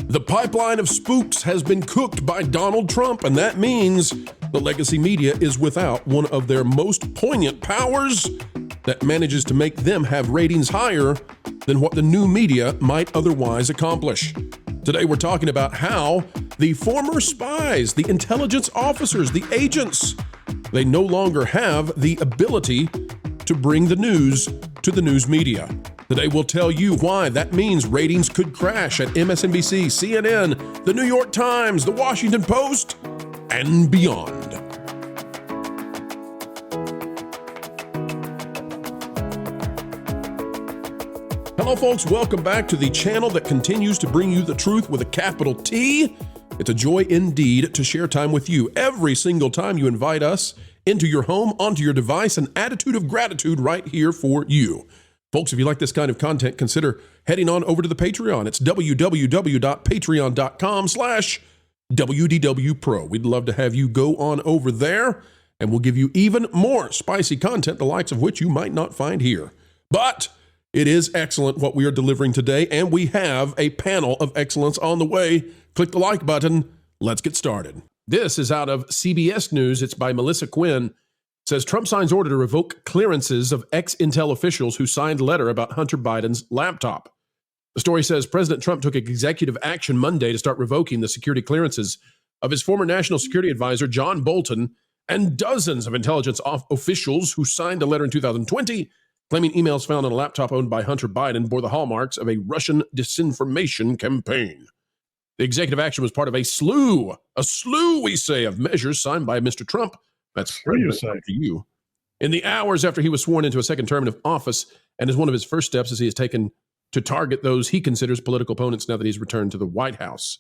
The pipeline of spooks has been cooked by Donald Trump, and that means the legacy media is without one of their most poignant powers that manages to make them have ratings higher than what the new media might otherwise accomplish. Today, we're talking about how the former spies, the intelligence officers, the agents, they no longer have the ability to bring the news to the news media. Today, we'll tell you why that means ratings could crash at MSNBC, CNN, the New York Times, the Washington Post, and beyond. Hello, folks. Welcome back to the channel that continues to bring you the truth with a capital T. It's a joy indeed to share time with you every single time you invite us into your home, onto your device, an attitude of gratitude right here for you. Folks, if you like this kind of content, consider heading on over to the Patreon. It's www.patreon.com/WDW Pro. We'd love to have you go on over there, and we'll give you even more spicy content, the likes of which you might not find here. But it is excellent what we are delivering today, and we have a panel of excellence on the way. Click the like button. Let's get started. This is out of CBS News. It's by Melissa Quinn. It says Trump signs order to revoke clearances of ex-Intel officials who signed letter about Hunter Biden's laptop. The story says President Trump took executive action Monday to start revoking the security clearances of his former national security advisor, John Bolton, and dozens of intelligence officials who signed a letter in 2020 claiming emails found on a laptop owned by Hunter Biden bore the hallmarks of a Russian disinformation campaign. The executive action was part of a slew, we say, of measures signed by Mr. Trump. That's what you say to you. In the hours after he was sworn into a second term of office, and as one of his first steps as he has taken to target those he considers political opponents now that he's returned to the White House.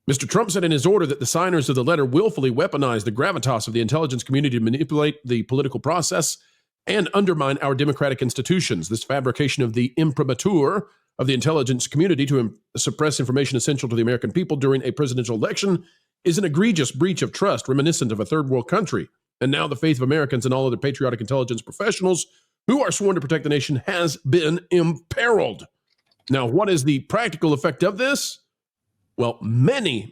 Mr. Trump said in his order that the signers of the letter willfully weaponized the gravitas of the intelligence community to manipulate the political process and undermine our democratic institutions. This fabrication of the imprimatur of the intelligence community to suppress information essential to the American people during a presidential election is an egregious breach of trust reminiscent of a third world country. And now the faith of Americans and all other patriotic intelligence professionals who are sworn to protect the nation has been imperiled. Now, what is the practical effect of this? Well, many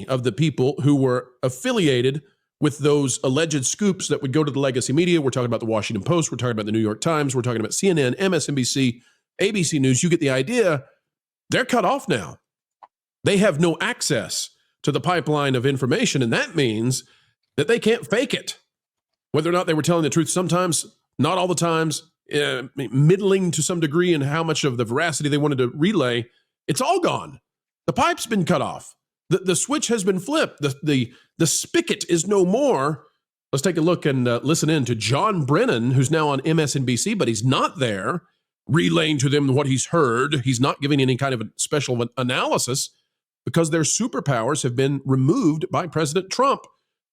of the people who were affiliated with those alleged scoops that would go to the legacy media, we're talking about the Washington Post, we're talking about the New York Times, we're talking about CNN, MSNBC, ABC News, you get the idea. They're cut off now. They have no access to the pipeline of information, and that means that they can't fake it. Whether or not they were telling the truth, sometimes, not all the times, middling to some degree in how much of the veracity they wanted to relay, it's all gone. The pipe's been cut off. The switch has been flipped. The spigot is no more. Let's take a look and listen in to John Brennan, who's now on MSNBC, but he's not there, relaying to them what he's heard. He's not giving any kind of a special analysis because their superpowers have been removed by President Trump.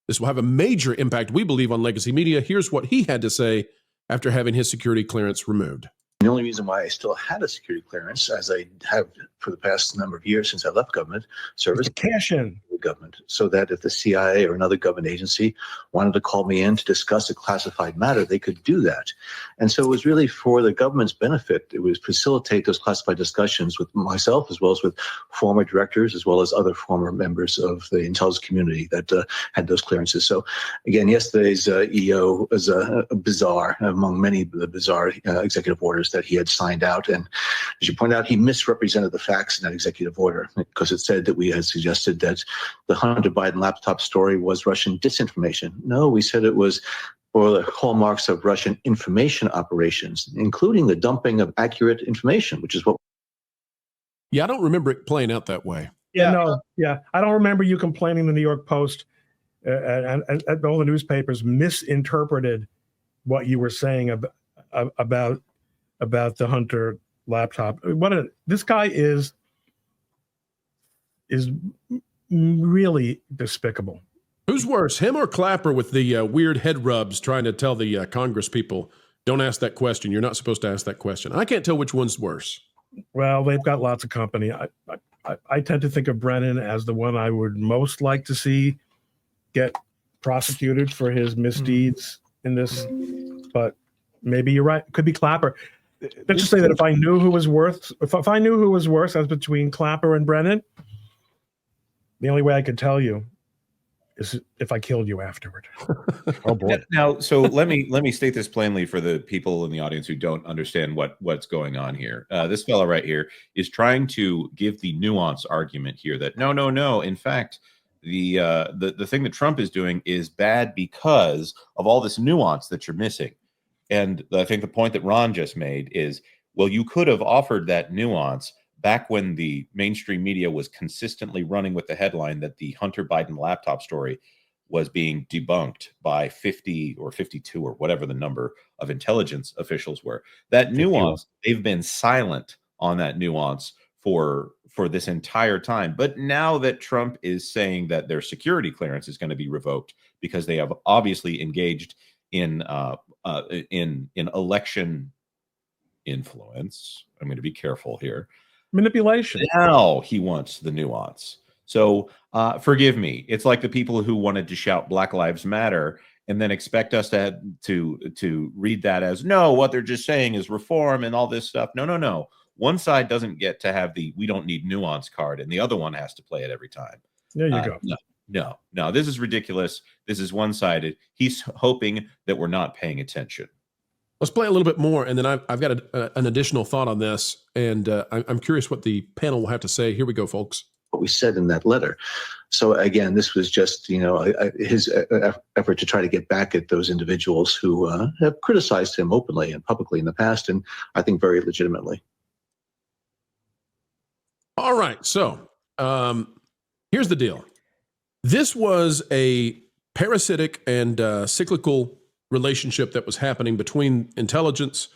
This will have a major impact, we believe, on legacy media. Here's what he had to say after having his security clearance removed. The only reason why I still had a security clearance, as I have for the past number of years since I left government service, Cassian, the government, so that if the CIA or another government agency wanted to call me in to discuss a classified matter, they could do that. And so it was really for the government's benefit. It was facilitate those classified discussions with myself, as well as with former directors, as well as other former members of the intelligence community that had those clearances. So again, yesterday's EO was bizarre, among many of the bizarre executive orders that he had signed out. And as you point out, he misrepresented the facts in that executive order because it said that we had suggested that the Hunter Biden laptop story was Russian disinformation. No, we said it was for the hallmarks of Russian information operations, including the dumping of accurate information, which is what. Yeah, I don't remember it playing out that way. Yeah, I don't remember you complaining the New York Post and all the newspapers misinterpreted what you were saying about the Hunter laptop. This guy is really despicable. Who's worse, him or Clapper with the weird head rubs trying to tell the Congress people, don't ask that question. You're not supposed to ask that question. I can't tell which one's worse. Well, they've got lots of company. I tend to think of Brennan as the one I would most like to see get prosecuted for his misdeeds in this, but maybe you're right. Could be Clapper. Let's just say that if I knew who was worse as between Clapper and Brennan, The only way I could tell you is if I killed you afterward. Oh boy. Now, so let me state this plainly for the people in the audience who don't understand what's going on here. This fellow right here is trying to give the nuance argument here that no. In fact, the thing that Trump is doing is bad because of all this nuance that you're missing. And I think the point that Ron just made is, well, you could have offered that nuance back when the mainstream media was consistently running with the headline that the Hunter Biden laptop story was being debunked by 50 or 52 or whatever the number of intelligence officials were. That nuance, they've been silent on that nuance for this entire time. But now that Trump is saying that their security clearance is going to be revoked because they have obviously engaged in election influence, I'm going to be careful here. Manipulation. Now he wants the nuance. So forgive me. It's like the people who wanted to shout Black Lives Matter and then expect us to read that as, no, what they're just saying is reform and all this stuff. No. One side doesn't get to have the we don't need nuance card, and the other one has to play it every time. There you go. No, this is ridiculous. This is one-sided. He's hoping that we're not paying attention. Let's play a little bit more, and then I've got an additional thought on this, and I'm curious what the panel will have to say. Here we go, folks. What we said in that letter. So again, this was just, his effort to try to get back at those individuals who have criticized him openly and publicly in the past, and I think very legitimately. All right, so here's the deal. This was a parasitic and cyclical relationship that was happening between intelligence,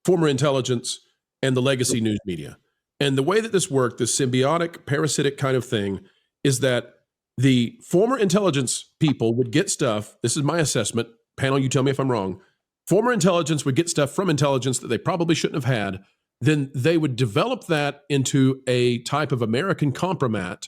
former intelligence, and the legacy news media. And the way that this worked, this symbiotic, parasitic kind of thing, is that the former intelligence people would get stuff. This is my assessment. Panel, you tell me if I'm wrong. Former intelligence would get stuff from intelligence that they probably shouldn't have had. Then they would develop that into a type of American compromat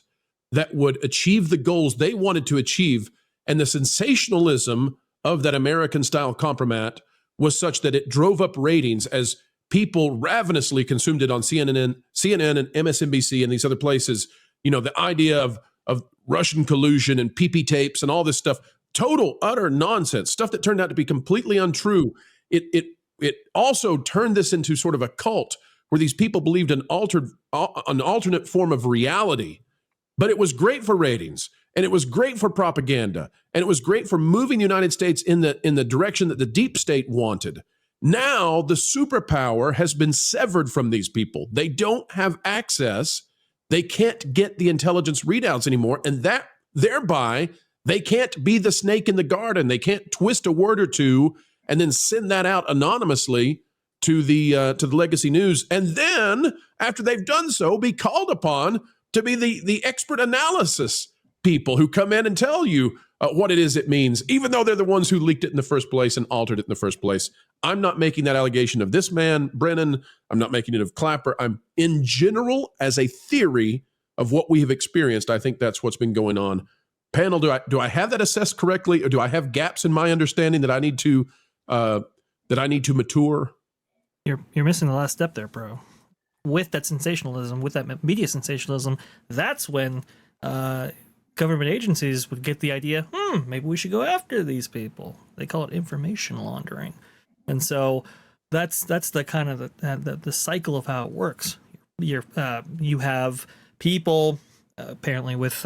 that would achieve the goals they wanted to achieve. And the sensationalism of that American-style compromat was such that it drove up ratings as people ravenously consumed it on CNN and MSNBC and these other places. The idea of Russian collusion and PP tapes and all this stuff, total, utter nonsense, stuff that turned out to be completely untrue. It also turned this into sort of a cult where these people believed an alternate form of reality. But it was great for ratings, and it was great for propaganda, and it was great for moving the United States in the direction that the deep state wanted. Now the superpower has been severed from these people. They don't have access. They can't get the intelligence readouts anymore, and that thereby they can't be the snake in the garden. They can't twist a word or two and then send that out anonymously to the legacy news, and then after they've done so, be called upon to be the expert analysis people who come in and tell you what it is it means, even though they're the ones who leaked it in the first place and altered it in the first place. I'm not making that allegation of this man, Brennan. I'm not making it of Clapper. I'm in general, as a theory of what we have experienced, I think that's what's been going on. Panel, do I have that assessed correctly, or do I have gaps in my understanding that I need to mature? You're missing the last step there, bro. With that sensationalism, with that media sensationalism, that's when government agencies would get the idea, maybe we should go after these people. They call it information laundering. And so that's the kind of the cycle of how it works. You have people apparently with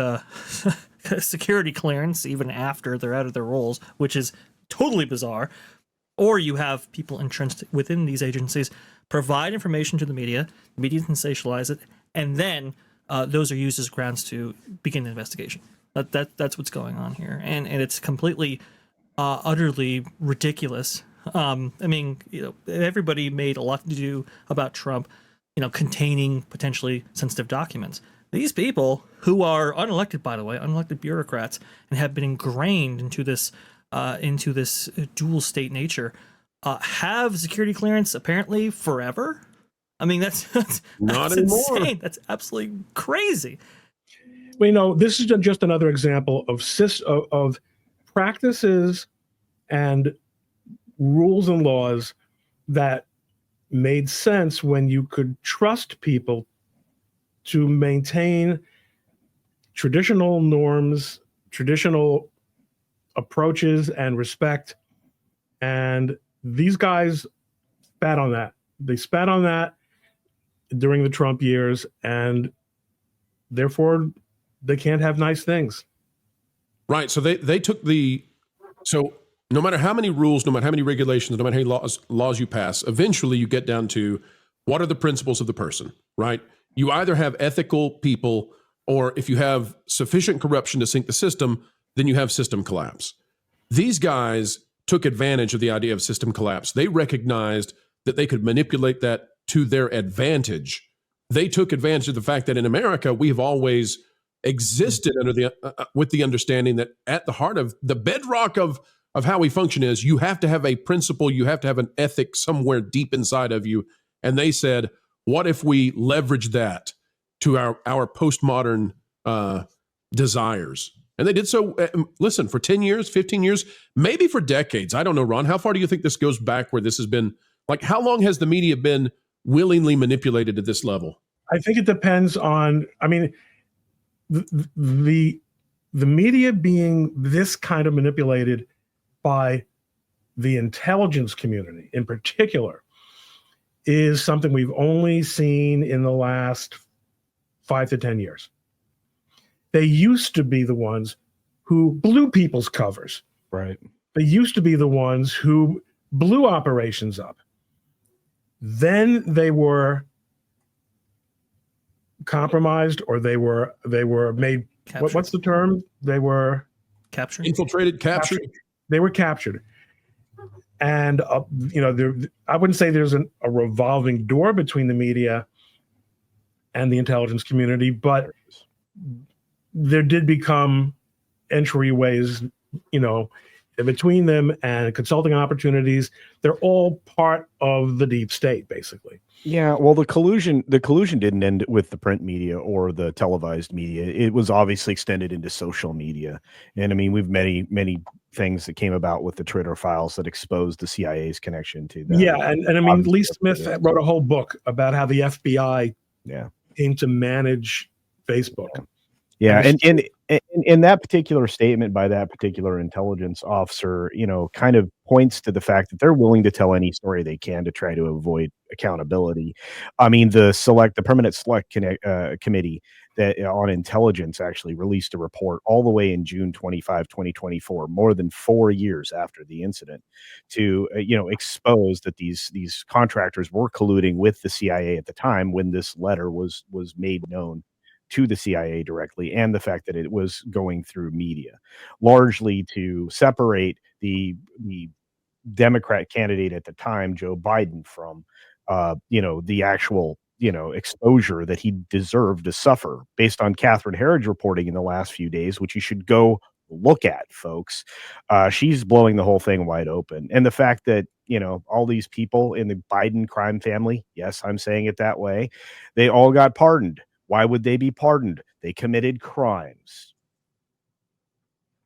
security clearance even after they're out of their roles, which is totally bizarre. Or you have people entrenched within these agencies provide information to the media sensationalize it, and then those are used as grounds to begin the investigation. That's what's going on here, and it's completely, utterly ridiculous. Everybody made a lot to do about Trump, containing potentially sensitive documents. These people, who are unelected, by the way, unelected bureaucrats, and have been ingrained into this dual state nature, have security clearance apparently forever. I mean, that's not anymore. Insane. That's absolutely crazy. Well, this is just another example of practices and rules and laws that made sense when you could trust people to maintain traditional norms, traditional approaches and respect. And these guys spat on that. They spat on that during the Trump years, and therefore they can't have nice things. Right. So they took so no matter how many rules, no matter how many regulations, no matter how many laws you pass, eventually you get down to what are the principles of the person, right? You either have ethical people, or if you have sufficient corruption to sink the system, then you have system collapse. These guys took advantage of the idea of system collapse. They recognized that they could manipulate that to their advantage. They took advantage of the fact that in America, we have always existed under with the understanding that at the heart of the bedrock of how we function is you have to have a principle, you have to have an ethic somewhere deep inside of you. And they said, what if we leverage that to our postmodern desires? And they did so, listen, for 10 years, 15 years, maybe for decades. I don't know, Ron. How far do you think this goes back where this has been? Like, how long has the media been willingly manipulated at this level? I think it depends on, I mean, the media being this kind of manipulated by the intelligence community in particular is something we've only seen in the last 5 to 10 years. They used to be the ones who blew people's covers. Right. They used to be the ones who blew operations up. Then they were compromised, or they were made. What's the term? They were captured, infiltrated, captured. They were captured, and I wouldn't say there's a revolving door between the media and the intelligence community, but there did become entryways, between them and consulting opportunities. They're all part of the deep state, basically. Yeah, well, the collusion didn't end with the print media or the televised media. It was obviously extended into social media. And I mean, we've many things that came about with the Twitter files that exposed the CIA's connection to that. Yeah, and I mean, Lee Smith wrote a whole book about how the FBI came to manage Facebook. Yeah, and in that particular statement by that particular intelligence officer, kind of points to the fact that they're willing to tell any story they can to try to avoid accountability. I mean, the Permanent Select Committee that on intelligence actually released a report all the way in June 25, 2024, more than 4 years after the incident, to expose that these contractors were colluding with the CIA at the time when this letter was made known to the CIA directly, and the fact that it was going through media, largely to separate the Democrat candidate at the time, Joe Biden, from the actual exposure that he deserved to suffer based on Catherine Herridge reporting in the last few days, which you should go look at, folks. She's blowing the whole thing wide open. And the fact that all these people in the Biden crime family, yes, I'm saying it that way, they all got pardoned. Why would they be pardoned? They committed crimes.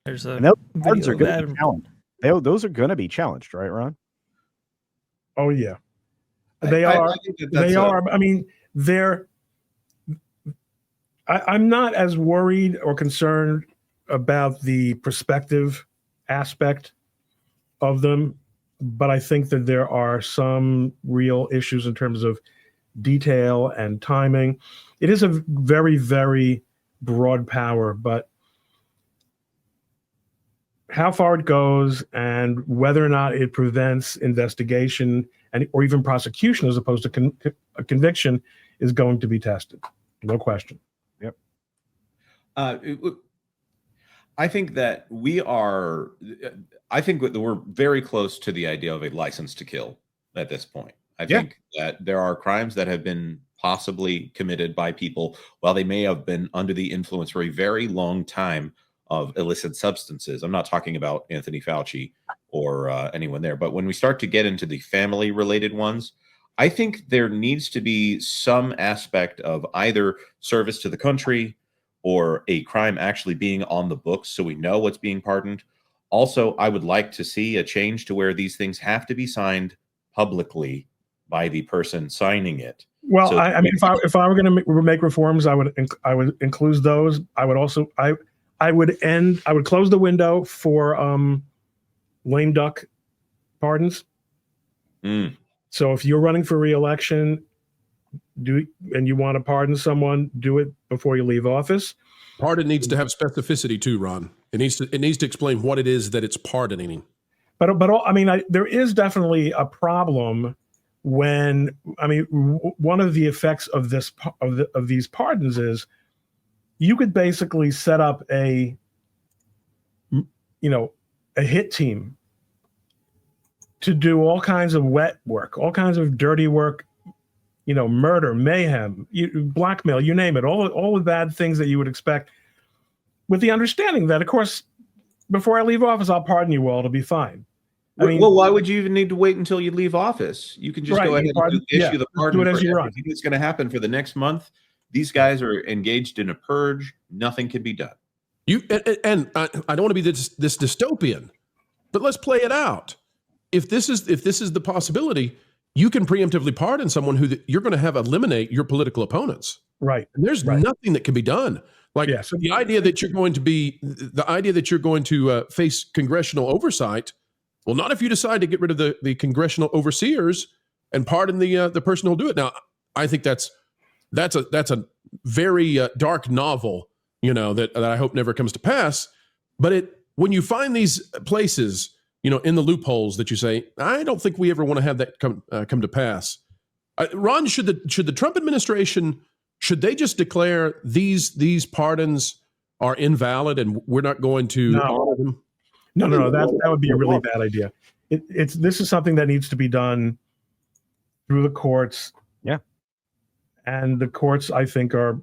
There's a those pardons are going to be challenged. Those are going to be challenged, right, Ron? Oh yeah, they are. They are. I mean, they're. I'm not as worried or concerned about the perspective aspect of them, but I think that there are some real issues in terms of detail and timing. It is a very, very broad power, but how far it goes and whether or not it prevents investigation or even prosecution as opposed to a conviction is going to be tested. No question. Yep. I think that we're very close to the idea of a license to kill at this point. I think that there are crimes that have been possibly committed by people while they may have been under the influence for a very long time of illicit substances. I'm not talking about Anthony Fauci or anyone there, but when we start to get into the family related ones, I think there needs to be some aspect of either service to the country or a crime actually being on the books so we know what's being pardoned. Also, I would like to see a change to where these things have to be signed publicly by the person signing it. Well, So- I mean, if I were going to make reforms, I would include those. I would also I would close the window for lame duck pardons. Mm. So if you're running for re-election, and you want to pardon someone, do it before you leave office. Pardon needs to have specificity too, Ron. It needs to explain what it is that it's pardoning. But I mean, there is definitely a problem when, I mean, one of the effects of these pardons is you could basically set up a hit team to do all kinds of wet work, all kinds of dirty work, murder, mayhem, blackmail, you name it, all the bad things that you would expect, with the understanding that, of course, before I leave office, I'll pardon you all, it'll be fine. I mean, well, why would you even need to wait until you leave office? You can just go ahead and issue the pardon do it for as you run. everything that's going to happen for the next month. These guys are engaged in a purge. Nothing can be done. And I don't want to be this dystopian, but let's play it out. If this is the possibility, you can preemptively pardon someone who you're going to have eliminate your political opponents. Right. And there's nothing that can be done. Like the idea that you're going to face congressional oversight. Well, not if you decide to get rid of the congressional overseers and pardon the person who'll do it. Now, I think that's a very dark novel, that I hope never comes to pass. But when you find these places, in the loopholes that you say, I don't think we ever want to have that come to pass. Ron, should the Trump administration, should they just declare these pardons are invalid and we're not going to honor them? No. That would be a really bad idea. This is something that needs to be done through the courts. Yeah. And the courts, I think, are,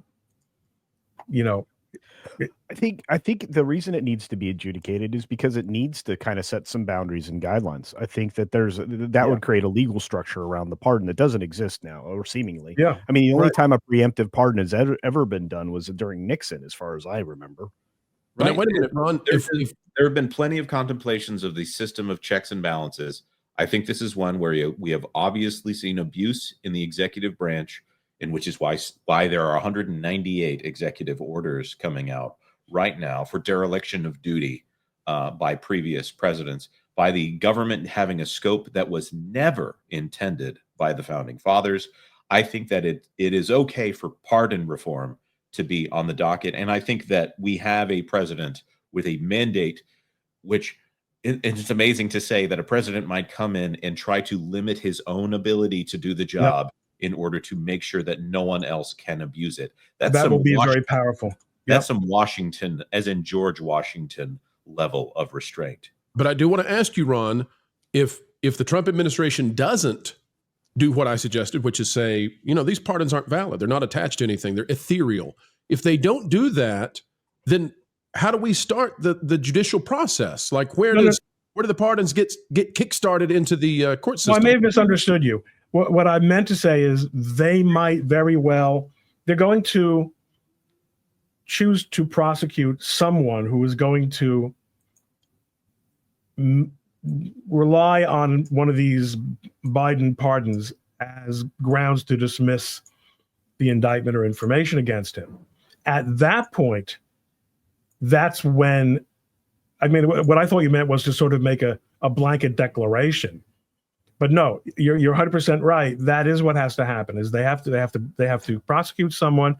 I think the reason it needs to be adjudicated is because it needs to kind of set some boundaries and guidelines. I think that would create a legal structure around the pardon that doesn't exist now, or seemingly. Yeah. I mean, the only time a preemptive pardon has ever been done was during Nixon, as far as I remember. Right. Now, wait a minute, Ron. There have been plenty of contemplations of the system of checks and balances. I think this is one where we have obviously seen abuse in the executive branch, and which is why there are 198 executive orders coming out right now for dereliction of duty by previous presidents, by the government having a scope that was never intended by the founding fathers. I think that it is okay for pardon reform to be on the docket. And I think that we have a president with a mandate, which it's amazing to say that a president might come in and try to limit his own ability to do the job in order to make sure that no one else can abuse it. That will be very powerful. That's some Washington, as in George Washington level of restraint. But I do want to ask you, Ron, if the Trump administration doesn't do what I suggested, which is say, these pardons aren't valid. They're not attached to anything. They're ethereal. If they don't do that, then how do we start the judicial process? Like where do the pardons get kickstarted into the court system? Well, I may have misunderstood you. What I meant to say is they might very well, they're going to choose to prosecute someone who is going to rely on one of these Biden pardons as grounds to dismiss the indictment or information against him. At that point, that's when, I mean, what I thought you meant was to sort of make a blanket declaration. But no, you're 100% right. That is what has to happen. Is they have to prosecute someone,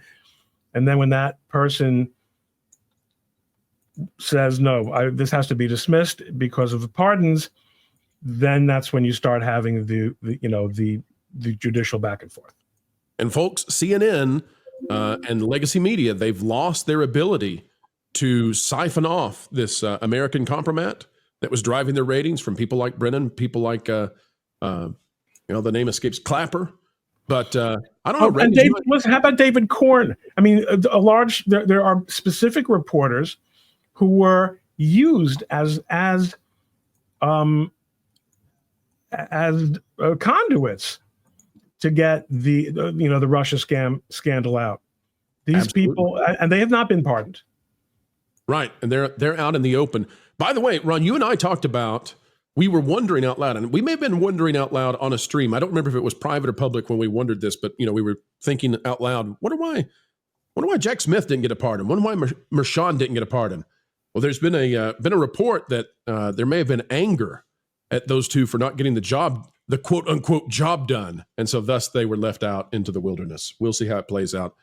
and then when that person says no, this has to be dismissed because of the pardons, then that's when you start having the judicial back and forth. And folks, CNN and legacy media, they've lost their ability to siphon off this American compromat that was driving their ratings from people like Brennan, people like the name escapes, Clapper. But I don't know. And how about David Corn? I mean, there are specific reporters who were used as conduits to get the Russia scandal out. These people, and they have not been pardoned. Right, and they're out in the open. By the way, Ron, you and I talked about we were wondering out loud, and we may have been wondering out loud on a stream. I don't remember if it was private or public when we wondered this, but we were thinking out loud, wonder why Jack Smith didn't get a pardon? Wonder why Mershon didn't get a pardon? Well, there's been a report that there may have been anger at those two for not getting the quote unquote job done, and so thus they were left out into the wilderness. We'll see how it plays out.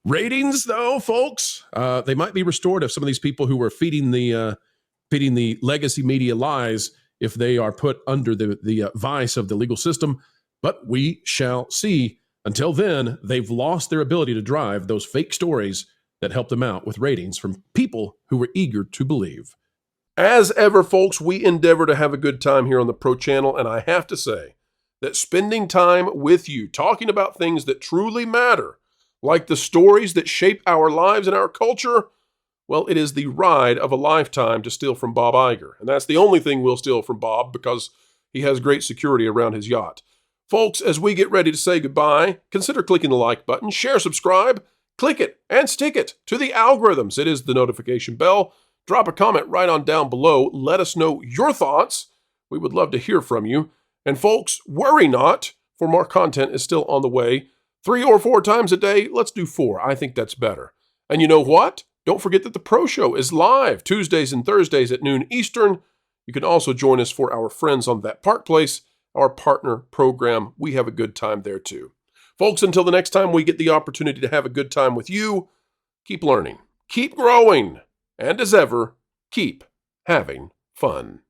Ratings, though, folks, they might be restored if some of these people who were feeding the legacy media lies, if they are put under the vice of the legal system. But we shall see. Until then, they've lost their ability to drive those fake stories that help them out with ratings from people who were eager to believe. As ever, folks, we endeavor to have a good time here on the Pro Channel, and I have to say that spending time with you, talking about things that truly matter, like the stories that shape our lives and our culture, well, it is the ride of a lifetime to steal from Bob Iger. And that's the only thing we'll steal from Bob, because he has great security around his yacht. Folks, as we get ready to say goodbye, consider clicking the like button, share, subscribe, click it, and stick it to the algorithms. It is the notification bell. Drop a comment right on down below. Let us know your thoughts. We would love to hear from you. And folks, worry not, for more content is still on the way. 3 or 4 times a day. Let's do 4. I think that's better. And you know what? Don't forget that the Pro Show is live Tuesdays and Thursdays at noon Eastern. You can also join us for our friends on That Park Place, our partner program. We have a good time there too. Folks, until the next time we get the opportunity to have a good time with you, keep learning, keep growing, and as ever, keep having fun.